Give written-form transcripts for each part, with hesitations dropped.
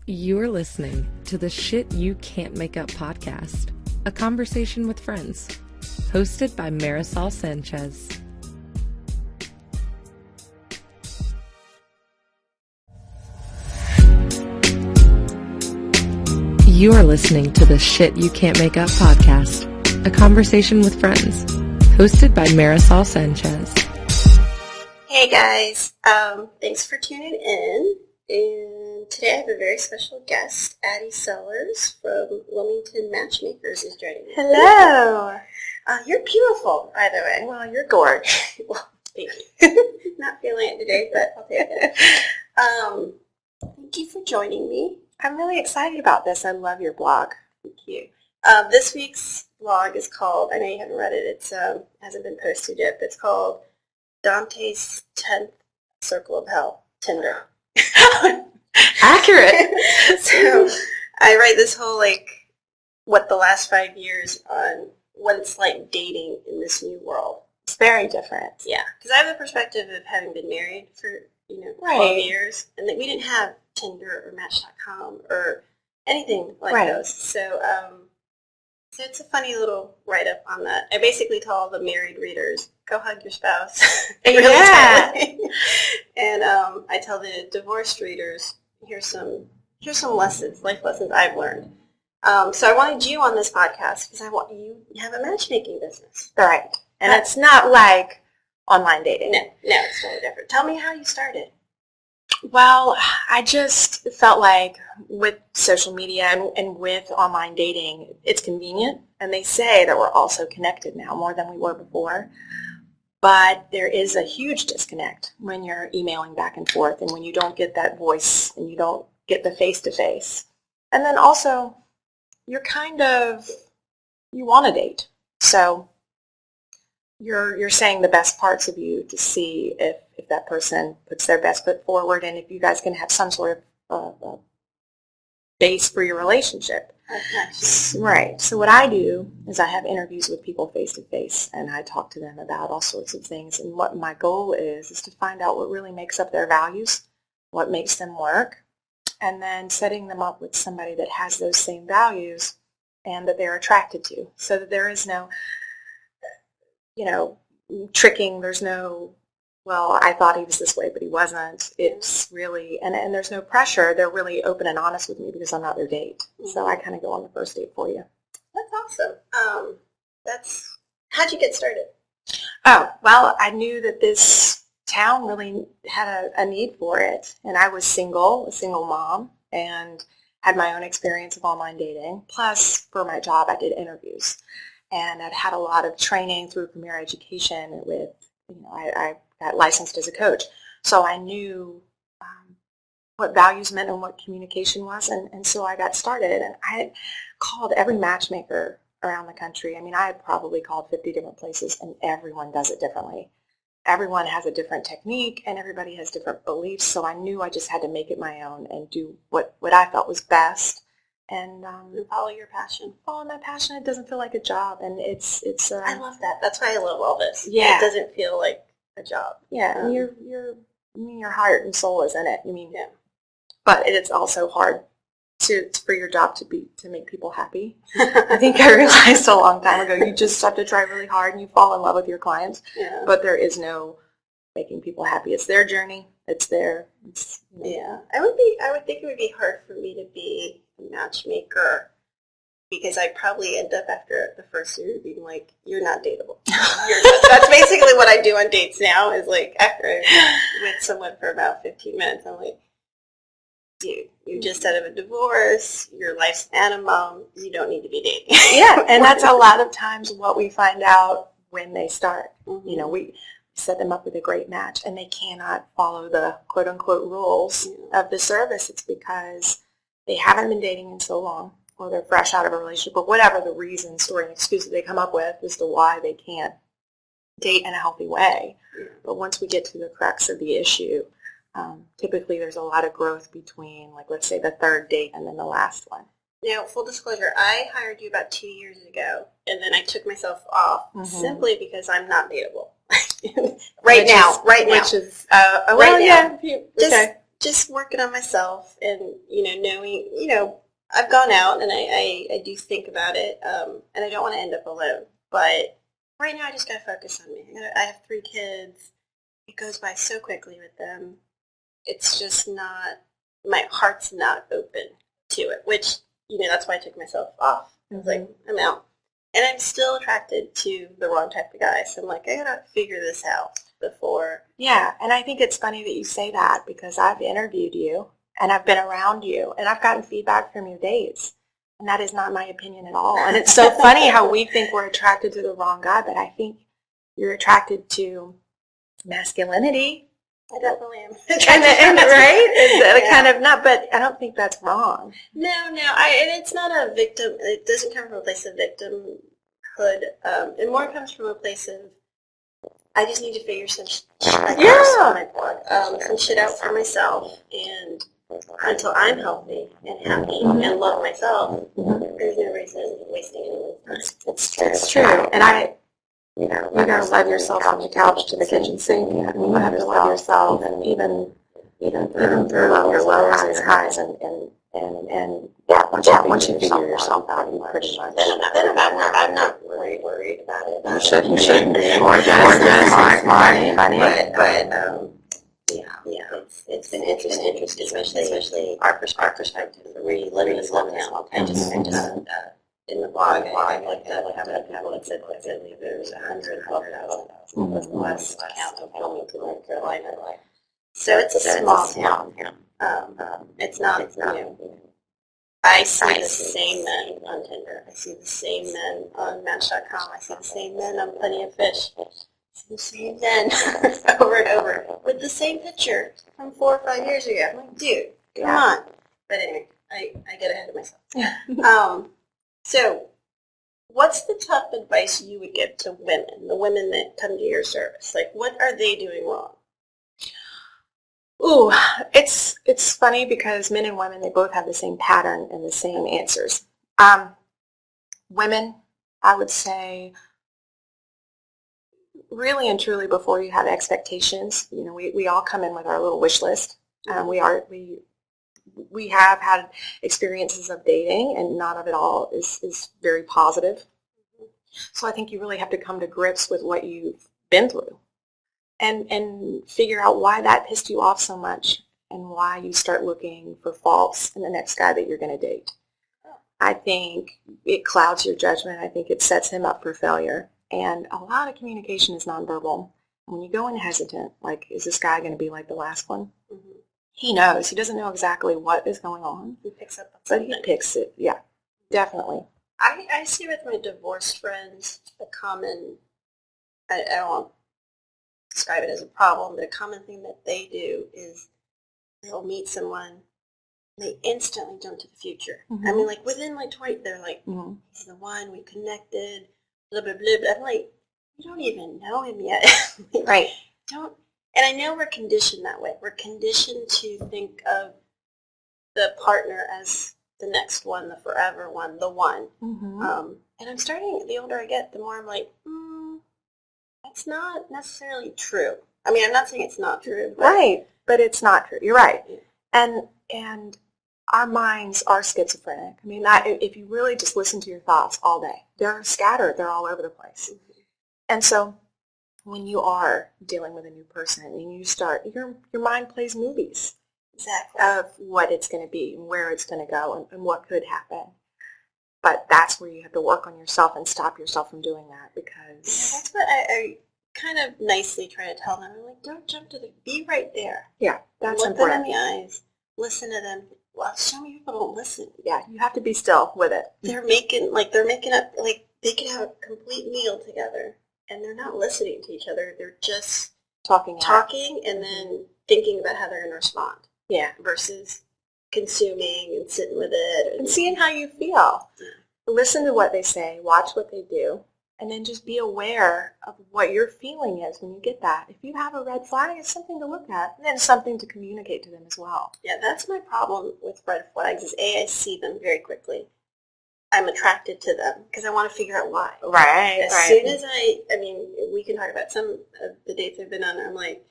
You're listening to the Shit You Can't Make Up podcast, a conversation with friends, hosted by Marisol Sanchez. You are listening to the Shit You Can't Make Up podcast, a conversation with friends, hosted by Marisol Sanchez. Hey guys, thanks for tuning in. And today I have a very special guest, Addie Sellers from Wilmington Matchmakers is joining me. Hello. You're beautiful, by the way. Well, you're gorgeous. Well, thank you. Not feeling it today, but I'll take it. Thank you for joining me. I'm really excited about this. I love your blog. Thank you. This week's blog is called, I know you haven't read it, it's hasn't been posted yet, but it's called Dante's 10th Circle of Hell, Tinder. Accurate. So I write this whole, what the last 5 years on what it's like dating in this new world. It's very different. Yeah, because I have the perspective of having been married for, 12 Right. years, and that we didn't have Tinder or Match.com or anything like Right. those. So, so it's a funny little write-up on that. I basically tell all the married readers, go hug your spouse really Yeah. tightly. And I tell the divorced readers, here's some lessons, life lessons I've learned. So I wanted you on this podcast because I want you have a matchmaking business. Right. And it's not like online dating. No, it's totally different. Tell me how you started. Well, I just felt like with social media and with online dating, it's convenient. And they say that we're also connected now more than we were before. But there is a huge disconnect when you're emailing back and forth and when you don't get that voice and you don't get the face-to-face. And then also, you want to date. So you're saying the best parts of you to see if that person puts their best foot forward and if you guys can have some sort of base for your relationship. Right. So what I do is I have interviews with people face-to-face, and I talk to them about all sorts of things. And what my goal is to find out what really makes up their values, what makes them work, and then setting them up with somebody that has those same values and that they're attracted to, so that there is no, tricking. There's no, well, I thought he was this way, but he wasn't. It's really, and there's no pressure. They're really open and honest with me because I'm not their date. Mm-hmm. So I kind of go on the first date for you. That's awesome. How'd you get started? Oh, well, I knew that this town really had a need for it. And I was a single mom, and had my own experience of online dating. Plus, for my job, I did interviews. And I'd had a lot of training through Premier Education with, I got licensed as a coach. So I knew what values meant and what communication was. And so I got started. And I had called every matchmaker around the country. I mean, I had probably called 50 different places, and everyone does it differently. Everyone has a different technique, and everybody has different beliefs. So I knew I just had to make it my own and do what I felt was best. And follow your passion. Follow my passion. It doesn't feel like a job, and it's. I love that. That's why I love all this. Yeah, it doesn't feel like a job. Yeah, and your heart and soul is in it. Yeah. But it's also hard for your job to make people happy. I think I realized a long time ago. You just have to try really hard, and you fall in love with your clients. Yeah. But there is no making people happy. It's their journey. It's their. Yeah. I would think it would be hard for me to be a matchmaker, because I probably end up after the first year being like, you're not dateable. That's basically what I do on dates now, is after I'm with someone for about 15 minutes, I'm like, dude, you just out of a divorce, your life's an animal, you don't need to be dating. Yeah, and that's a lot of times what we find out when they start. Mm-hmm. We set them up with a great match, and they cannot follow the quote-unquote rules of the service. It's because they haven't been dating in so long, or they're fresh out of a relationship, or whatever the reason, story, and excuse that they come up with as to why they can't date in a healthy way. Yeah. But once we get to the crux of the issue, typically there's a lot of growth between, let's say, the third date and then the last one. Now, full disclosure, I hired you about 2 years ago, and then I took myself off simply because I'm not dateable. Right now. Which is, right now. just working on myself and, knowing, I've gone out and I do think about it, and I don't want to end up alone. But right now I just got to focus on me. I have 3 kids. It goes by so quickly with them. It's just not, my heart's not open to it, which, that's why I took myself off. I was like, I'm out. And I'm still attracted to the wrong type of guy. So I'm like, I got to figure this out before. Yeah, and I think it's funny that you say that because I've interviewed you and I've been around you and I've gotten feedback from your dates. And that is not my opinion at all. And it's so funny how we think we're attracted to the wrong guy, but I think you're attracted to masculinity. I definitely am. and right? It's kind of not, but I don't think that's wrong. No, and it's not a victim. It doesn't come from a place of victimhood. It more comes from a place of, I just need to figure some shit out for myself, and until I'm healthy and happy and love myself, there's no reason wasting anyone's time. It's true. And you gotta love yourself from the couch to the kitchen sink. You have to love yourself, and even through your low highs and once you figure yourself out, you pretty much. I'm not worried about it. You shouldn't be gorgeous, funny, but it's been interesting, especially our perspective. We're living in small town. I just in the blog, I looked at how many people had said there's 112,000 was the last count of Wilmington, North Carolina. So it's a small town. It's not, I see the same men on Tinder. I see the same men on Match.com. I see the same men on Plenty of Fish. I see the same men over and over with the same picture from 4 or 5 years ago. I'm like, dude, come on. But anyway, I get ahead of myself. So what's the tough advice you would give to women, the women that come to your service? Like, what are they doing wrong? Ooh, it's funny because men and women, they both have the same pattern and the same answers. Women, I would say, really and truly, before you have expectations, we all come in with our little wish list. We have had experiences of dating, and not of it all is very positive. So I think you really have to come to grips with what you've been through and figure out why that pissed you off so much and why you start looking for faults in the next guy that you're going to date. I think it clouds your judgment. I think it sets him up for failure. And a lot of communication is nonverbal. When you go in hesitant, like, is this guy going to be like the last one? Mm-hmm. He knows. He doesn't know exactly what is going on. He picks up on something. But he picks it. Yeah, definitely. I see with my divorced friends a common, I don't want to describe it as a problem, but a common thing that they do is they'll meet someone, they instantly jump to the future. Mm-hmm. I mean, like, within, 20, they're like, he's the one, we connected, blah, blah, blah, blah. I'm like, you don't even know him yet. Right. And I know we're conditioned that way. We're conditioned to think of the partner as the next one, the forever one, the one. Mm-hmm. And I'm starting, the older I get, the more I'm like, that's not necessarily true. I mean, I'm not saying it's not true. Right, but it's not true. You're right. And our minds are schizophrenic. I mean, if you really just listen to your thoughts all day, they're scattered. They're all over the place. Mm-hmm. And so when you are dealing with a new person and you start, your mind plays movies. Exactly. Of what it's going to be and where it's going to go and what could happen. But that's where you have to work on yourself and stop yourself from doing that because... Yeah, that's what I kind of nicely try to tell them. I'm like, don't jump to be right there. Yeah, that's Look important. them in the eyes. Listen to them. Well, so many people don't listen. Yeah, you have to be still with it. They're making up, they could have a complete meal together and they're not listening to each other. They're just talking and then thinking about how they're going to respond. Yeah. Versus consuming and sitting with it. And seeing how you feel. Yeah. Listen to what they say, watch what they do, and then just be aware of what your feeling is when you get that. If you have a red flag, it's something to look at, and then something to communicate to them as well. Yeah, that's my problem with red flags is I see them very quickly. I'm attracted to them because I want to figure out why. Right. As soon as I mean, we can talk about some of the dates I've been on. I'm like,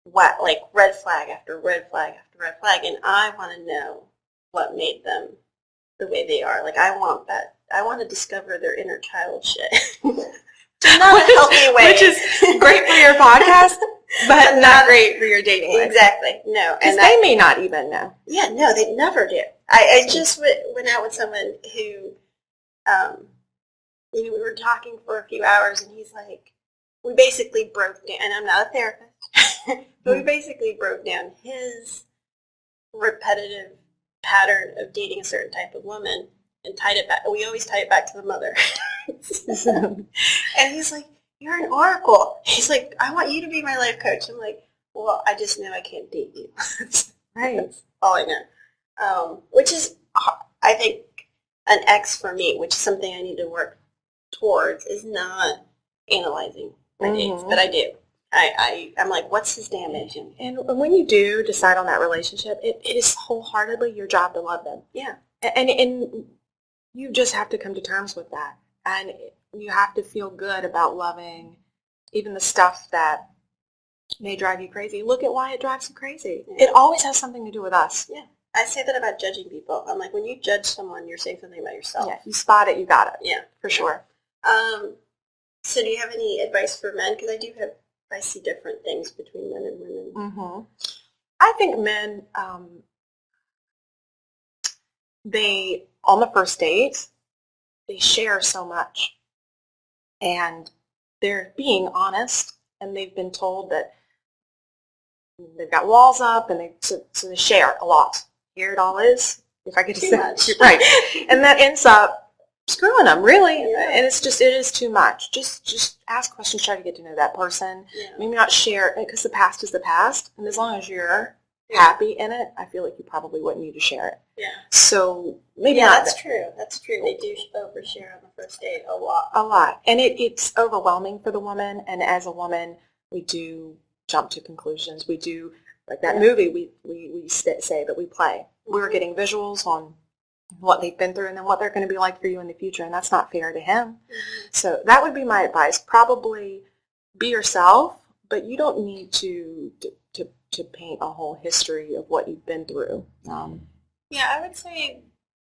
what, like red flag after red flag after red flag, and I want to know what made them the way they are. Like I want that. I want to discover their inner child shit. Not a healthy way. Which is great for your podcast, but not great for your dating life. Exactly. No. Because they may not even know. Yeah, no, they never do. I just went out with someone who, we were talking for a few hours, and he's like, we basically broke down, and I'm not a therapist, but we basically broke down his repetitive pattern of dating a certain type of woman and tied it back. We always tie it back to the mother. And he's like, you're an oracle. He's like, I want you to be my life coach. I'm like, well, I just know I can't date you. Right. That's all I know. Which is, I think, an X for me, which is something I need to work towards, is not analyzing my dates, but I do. I'm like, what's his damage? And when you do decide on that relationship, it is wholeheartedly your job to love them. Yeah. And you just have to come to terms with that. And you have to feel good about loving even the stuff that may drive you crazy. Look at why it drives you crazy. Yeah. It always has something to do with us. Yeah. I say that about judging people. I'm like, when you judge someone, you're saying something about yourself. Yeah, if you spot it, you got it. Yeah. For sure. So do you have any advice for men? Because I see different things between men and women. Mm-hmm. I think men, they, on the first date, they share so much. And they're being honest, and they've been told that they've got walls up, and so they share a lot. Here it all is, if I get to Too say much. right. And that ends up screwing them, really. Yeah. And it is too much. Just ask questions, try to get to know that person. Yeah. Maybe not share it, because the past is the past, and as long as you're happy in it, I feel like you probably wouldn't need to share it. Yeah. So maybe Yeah, not. that's true. That's true. They do overshare on the first date a lot. A lot. And it's overwhelming for the woman, and as a woman, we do jump to conclusions. We do, like that movie we say that we play. We're getting visuals on what they've been through and then what they're going to be like for you in the future, and that's not fair to him. Mm-hmm. So that would be my advice. Probably be yourself, but you don't need to paint a whole history of what you've been through. Yeah, I would say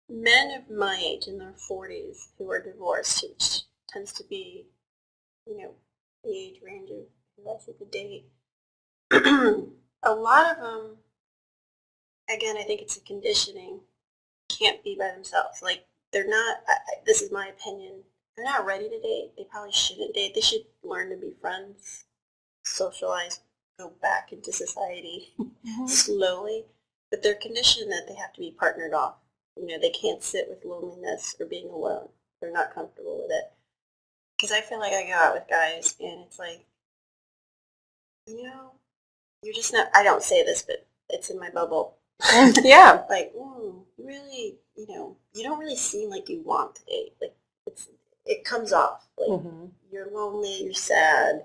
men of my age, in their 40s, who are divorced, which tends to be, the age range of who I see the date. A lot of them, again, I think it's a conditioning, can't be by themselves. Like, they're not, this is my opinion, they're not ready to date. They probably shouldn't date. They should learn to be friends, socialize, go back into society slowly. But they're conditioned that they have to be partnered off. They can't sit with loneliness or being alone. They're not comfortable with it. Because I feel like I go out with guys, and it's like, you're just not, I don't say this, but it's in my bubble. Yeah. Like, really, you don't really seem like you want to date. Like, it comes off. Like, you're lonely, you're sad,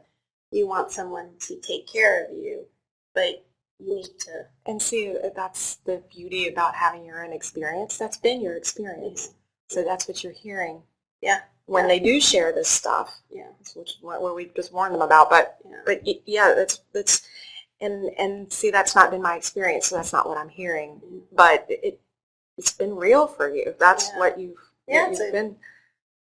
you want someone to take care of you, but you need to. And see, that's the beauty about having your own experience. That's been your experience. Mm-hmm. So that's what you're hearing. Yeah. When they do share this stuff. Yeah. Which what we just warned them about. But that's and see, that's not been my experience, so that's not what I'm hearing. Mm-hmm. But it's been real for you. That's what you've been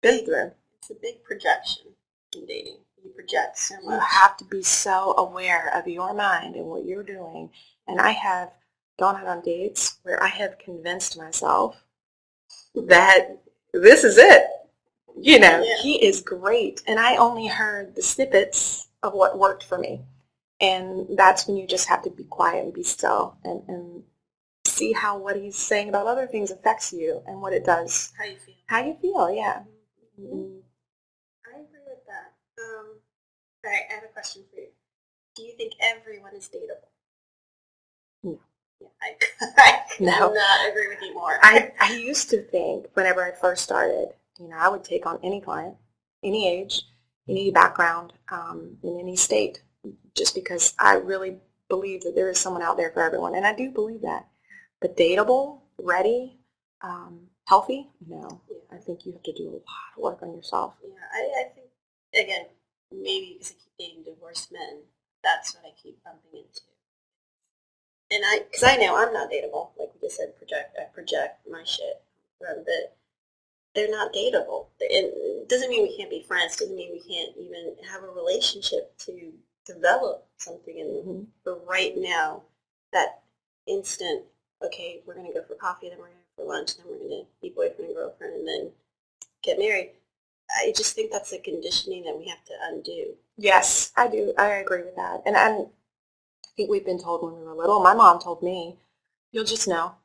through. It's a big projection in dating. You project so much. You have to be so aware of your mind and what you're doing. And I have gone out on dates where I have convinced myself that this is it. He is great. And I only heard the snippets of what worked for me. And that's when you just have to be quiet and be still and see how what he's saying about other things affects you and what it does. How you feel, yeah. Mm-hmm. I agree with that. All right, I have a question for you. Do you think everyone is dateable? No. Yeah, I no. do not agree with you more. I used to think whenever I first started, I would take on any client, any age, any background, in any state, just because I really believe that there is someone out there for everyone, and I do believe that. But dateable, ready, healthy, no. Yeah. I think you have to do a lot of work on yourself. Yeah, I think, again, maybe because I keep dating divorced men, that's what I keep bumping into. And because I know I'm not dateable, like we just said, I project my shit, but they're not dateable. It doesn't mean we can't be friends, doesn't mean we can't even have a relationship to develop something. And but right now, that instant, okay, we're going to go for coffee, then we're going to go for lunch, then we're going to be boyfriend and girlfriend, and then get married. I just think that's a conditioning that we have to undo. Yes, I do. I agree with that. And I think we've been told when we were little, my mom told me, you'll just know.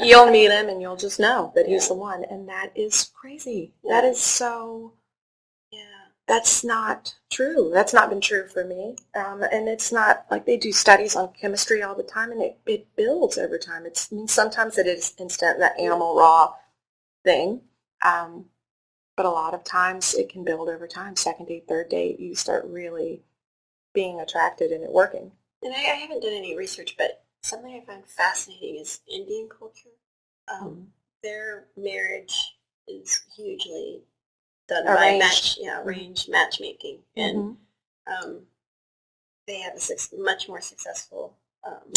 You'll meet him and you'll just know that he's the one. And that is crazy. Yeah. That is so, that's not true. That's not been true for me. And it's not like they do studies on chemistry all the time, and it builds over time. I mean, sometimes it is instant, that animal raw thing. But a lot of times it can build over time. Second date, third date, you start really being attracted and it working. And I haven't done any research, but something I find fascinating is Indian culture. Their marriage is hugely done by arranged matchmaking, and they have a much more successful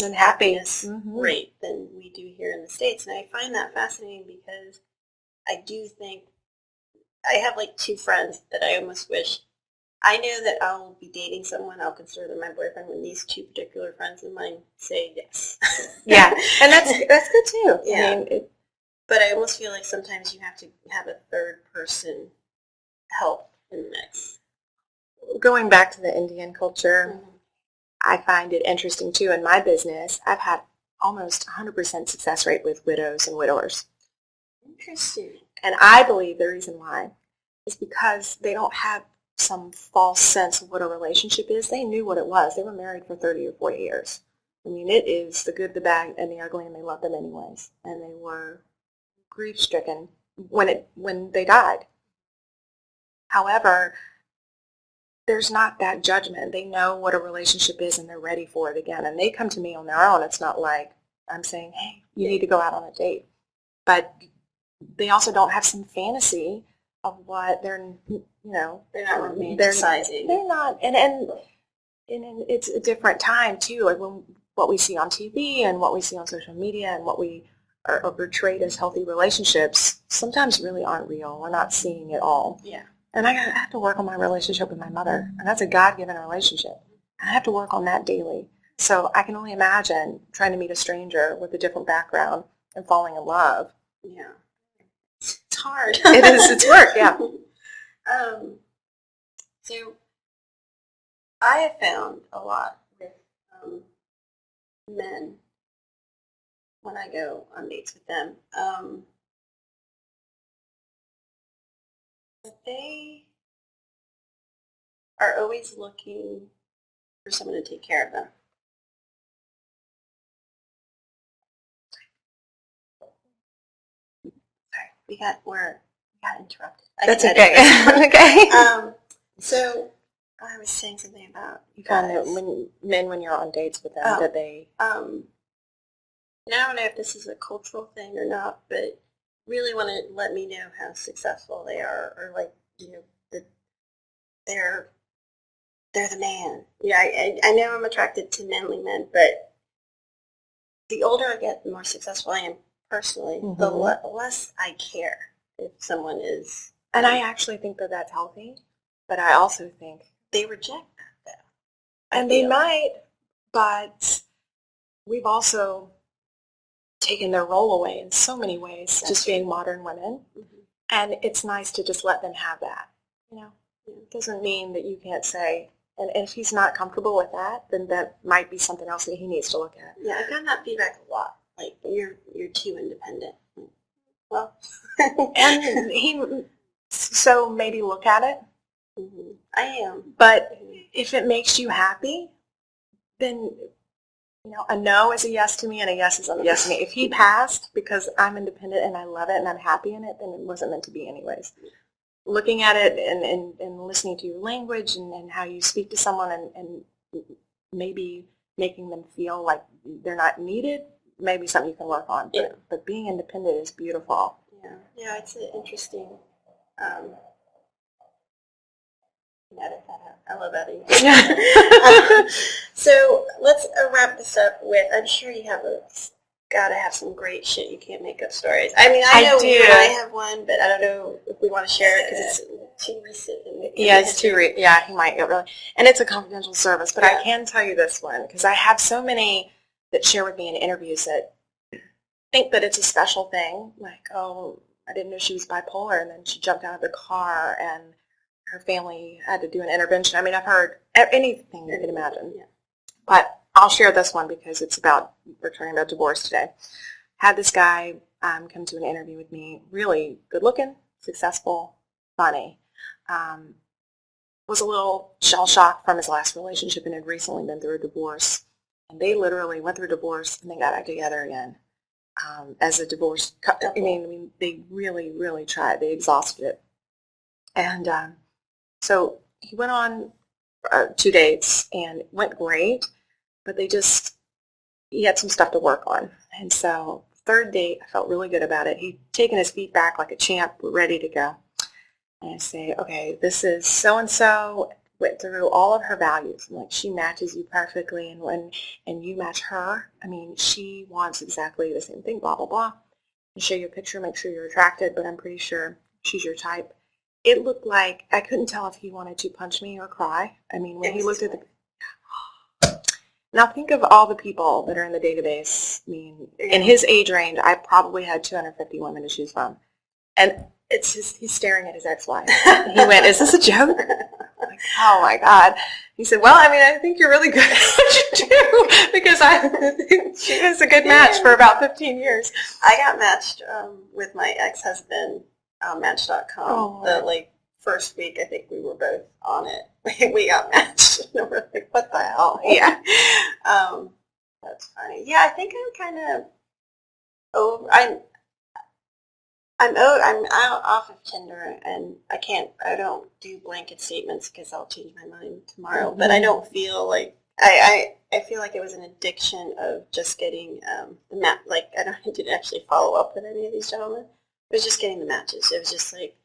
and happiness rate than we do here in the States. And I find that fascinating because I do think I have like two friends that I almost wish I know that I'll be dating someone, I'll consider them my boyfriend when these two particular friends of mine say yes. Yeah, and that's good too. Yeah. I mean, but I almost feel like sometimes you have to have a third person help in the mix. Going back to the Indian culture, I find it interesting too. In my business, I've had almost 100% success rate with widows and widowers. Interesting. And I believe the reason why is because they don't have some false sense of what a relationship is. They knew what it was. They were married for 30 or 40 years. I mean, it is the good, the bad, and the ugly, and they loved them anyways. And they were grief-stricken when they died. However, there's not that judgment. They know what a relationship is, and they're ready for it again. And they come to me on their own. It's not like I'm saying, hey, you need to go out on a date. But they also don't have some fantasy of what they're not romanticizing. They're not, and it's a different time too. Like what we see on TV and what we see on social media and what we are portrayed as healthy relationships sometimes really aren't real. We're not seeing it all. Yeah. And I have to work on my relationship with my mother, and that's a God-given relationship. I have to work on that daily. So I can only imagine trying to meet a stranger with a different background and falling in love. Yeah. It's hard. It is. It's work, yeah. So I have found a lot with men when I go on dates with them that they are always looking for someone to take care of them. We got interrupted. That's okay. Okay. So I was saying something about you found that when you're on dates with them, that they. And I don't know if this is a cultural thing or not, but really want to let me know how successful they are, or like that they're the man. Yeah, I know I'm attracted to manly men, but the older I get, the more successful I am. Personally, the less I care if someone is. And I actually think that that's healthy, but I also think they reject that, though. And they might, but we've also taken their role away in so many ways, just being modern women. And it's nice to just let them have that. It doesn't mean that you can't say, and if he's not comfortable with that, then that might be something else that he needs to look at. Yeah, I've gotten that feedback a lot. Like, you're too independent. Well, and so maybe look at it. I am. But if it makes you happy, then a no is a yes to me and a yes is a yes to me. If he passed because I'm independent and I love it and I'm happy in it, then it wasn't meant to be anyways. Looking at it and listening to your language and how you speak to someone and maybe making them feel like they're not needed, maybe something you can work on. But being independent is beautiful. Yeah, it's an interesting. Edit that out. I love editing. So let's wrap this up with, I'm sure you have gotta have some great shit you can't make up stories. I mean, I know you and I have one, but I don't know if we want to share it because it's too recent. It's too yeah, he might get really, and it's a confidential service, but I can tell you this one because I have so many that share with me in interviews that think that it's a special thing, like, oh, I didn't know she was bipolar, and then she jumped out of the car, and her family had to do an intervention. I mean, I've heard anything you can imagine. Yeah. But I'll share this one because we're talking about divorce today. Had this guy come to an interview with me, really good looking, successful, funny. Was a little shell-shocked from his last relationship and had recently been through a divorce. And they literally went through a divorce and they got back together again. As a divorce couple. I mean, they really, really tried. They exhausted it. And so he went on 2 dates and it went great, but he had some stuff to work on. And so third date, I felt really good about it. He'd taken his feet back like a champ, ready to go. And I say, okay, this is so-and-so, went through all of her values. And like, she matches you perfectly, and you match her. I mean, she wants exactly the same thing, blah, blah, blah. And show you a picture, make sure you're attracted, but I'm pretty sure she's your type. It looked like I couldn't tell if he wanted to punch me or cry. I mean, when he looked at now think of all the people that are in the database. I mean, in his age range, I probably had 250 women to choose from. And he's staring at his ex-wife. He went, is this a joke? Like, oh my God. He said, well, I mean, I think you're really good at what you do because she was a good match for about 15 years. I got matched with my ex-husband on Match.com. Oh, the first week, I think we were both on it. We got matched. And we're like, what the hell? Yeah. That's funny. Yeah, I think I'm kind of I'm out off of Tinder, and I don't do blanket statements because I'll change my mind tomorrow. But I don't feel like I feel like it was an addiction of just getting like I didn't actually follow up with any of these gentlemen. It was just getting the matches. It was just like,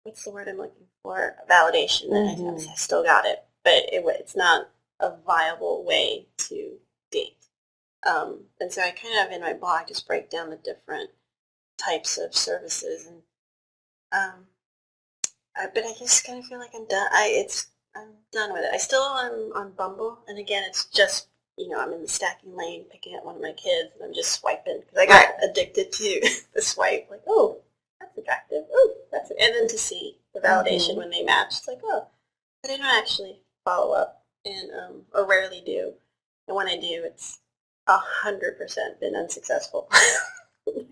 what's the word I'm looking for? Validation. And I still got it, but it's not a viable way to date. And so I kind of in my blog just break down the different types of services, and but I just kind of feel like I'm done. I'm done with it. I still am on Bumble, and again, it's just I'm in the stacking lane picking up one of my kids, and I'm just swiping because I got addicted to the swipe. Like, oh, that's attractive. Oh, and then to see the validation when they match, it's like, oh, but I don't actually follow up, and or rarely do, and when I do, it's 100% been unsuccessful.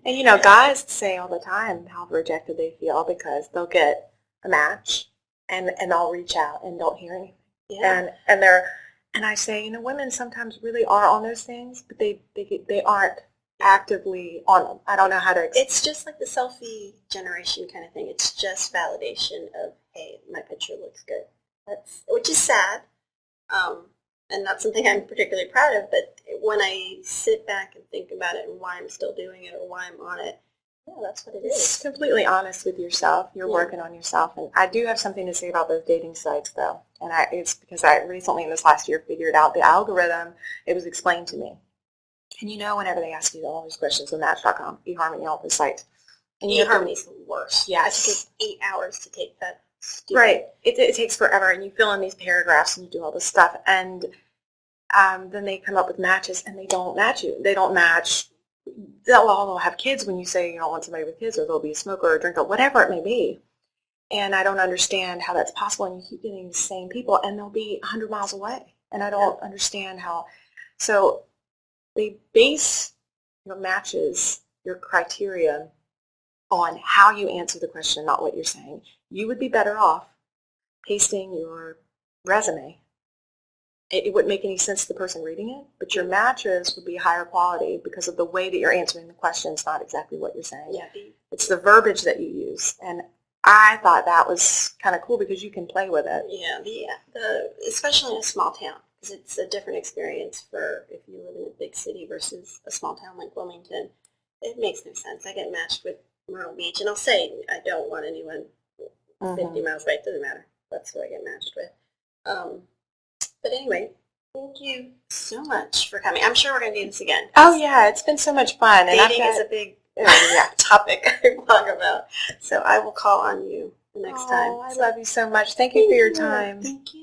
And guys say all the time how rejected they feel because they'll get a match and they'll reach out and don't hear anything. Yeah. And I say, women sometimes really are on those things, but they aren't actively on them. I don't know how to It's just like the selfie generation kind of thing. It's just validation of, hey, my picture looks good. Which is sad. And not something I'm particularly proud of, but when I sit back and think about it and why I'm still doing it or why I'm on it, yeah, that's what it is. It's completely honest with yourself. You're working on yourself. And I do have something to say about those dating sites, though. And it's because I recently, in this last year, figured out the algorithm. It was explained to me. And whenever they ask you all these questions on Match.com, eHarmony, all those sites. And eHarmony's the worst. Yeah. It takes 8 hours to take that. Right. It takes forever, and you fill in these paragraphs and you do all this stuff, and then they come up with matches, and they don't match you. They don't match. They'll have kids when you say you don't want somebody with kids, or they'll be a smoker or a drinker, whatever it may be. And I don't understand how that's possible, and you keep getting the same people, and they'll be 100 miles away. And I don't understand how. So they base your matches, your criteria, on how you answer the question, not what you're saying. You would be better off pasting your resume. It wouldn't make any sense to the person reading it, but your matches would be higher quality because of the way that you're answering the questions, not exactly what you're saying. Yeah. It's the verbiage that you use. And I thought that was kind of cool because you can play with it. Yeah, especially in a small town, because it's a different experience for if you live in a big city versus a small town like Wilmington. It makes no sense. I get matched with Myrtle Beach, and I'll say I don't want anyone 50 miles away. It doesn't matter. that's who I get matched with. But anyway, thank you so much for coming. I'm sure we're going to do this again. Oh, yeah, it's been so much fun. Dating is a big topic I talk about. So I will call on you the next time. I love you so much. Thank you for your time. Thank you.